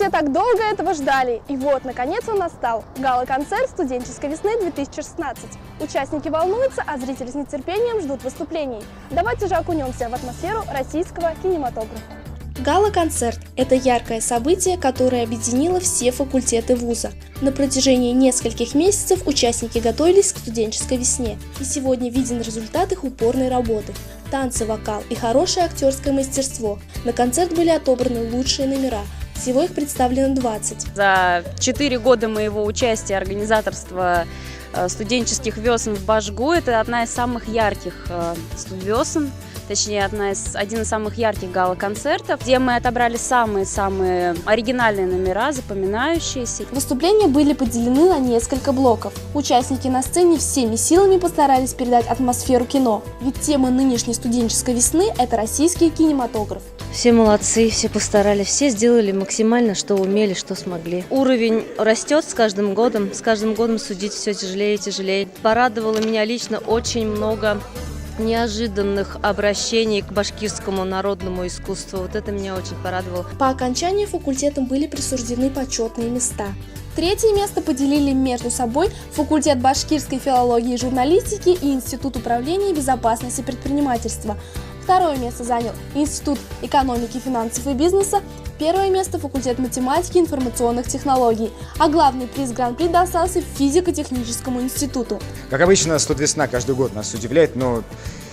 все так долго этого ждали, и вот, наконец он настал. Гала-концерт студенческой весны 2016. Участники волнуются, а зрители с нетерпением ждут выступлений. Давайте же окунемся в атмосферу российского кинематографа. Гала-концерт – это яркое событие, которое объединило все факультеты вуза. На протяжении нескольких месяцев участники готовились к студенческой весне, и сегодня виден результат их упорной работы. Танцы, вокал и хорошее актерское мастерство. На концерт были отобраны лучшие номера. Всего их представлено 20. За 4 года моего участия организаторства студенческих весен в Башгу это одна из самых ярких весен. Точнее, один из самых ярких гала-концертов, где мы отобрали самые-самые оригинальные номера, запоминающиеся. Выступления были поделены на несколько блоков. Участники на сцене всеми силами постарались передать атмосферу кино, ведь тема нынешней студенческой весны – это российский кинематограф. Все молодцы, все постарались, все сделали максимально, что умели, что смогли. Уровень растет с каждым годом судить все тяжелее и тяжелее. Порадовало меня лично очень много неожиданных обращений к башкирскому народному искусству. Вот это меня очень порадовало. По окончании факультетам были присуждены почетные места. Третье место поделили между собой факультет башкирской филологии и журналистики и Институт управления и безопасности предпринимательства. Второе место занял Институт экономики, финансов и бизнеса. Первое место – факультет математики и информационных технологий, а главный приз Гран-при достался физико-техническому институту. Как обычно, студвесна каждый год нас удивляет, но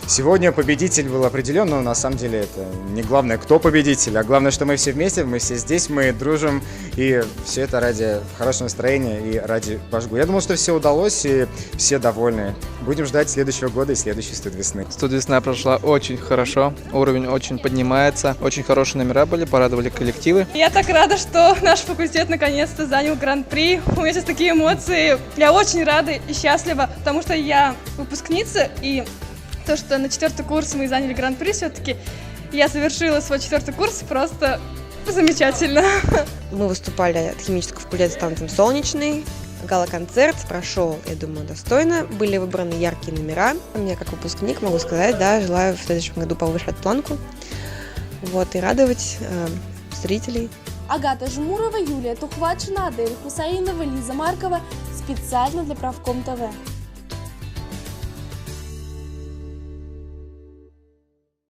сегодня победитель был определен, но на самом деле это не главное, кто победитель, а главное, что мы все вместе, мы все здесь, мы дружим, и все это ради хорошего настроения и ради Башгу. Я думал, что все удалось, и все довольны. Будем ждать следующего года и следующей студвесны. Студвесна прошла очень хорошо, уровень очень поднимается, очень хорошие номера были, порадовали коллективы. Я так рада, что наш факультет наконец-то занял Гран-при. У меня сейчас такие эмоции. Я очень рада и счастлива, потому что я выпускница, и то, что на 4-й курс мы заняли Гран-при, все-таки я завершила свой 4-й курс, просто замечательно. Мы выступали от химического факультета с танцем «Солнечный». Гала-концерт прошел, я думаю, достойно. Были выбраны яркие номера. Я как выпускник могу сказать, да, желаю в следующем году повышать планку. Вот, и радовать зрителей. Агата Жмурова, Юлия Тухватшина, Адель Хусаинова, Лиза Маркова. Специально для Правком ТВ.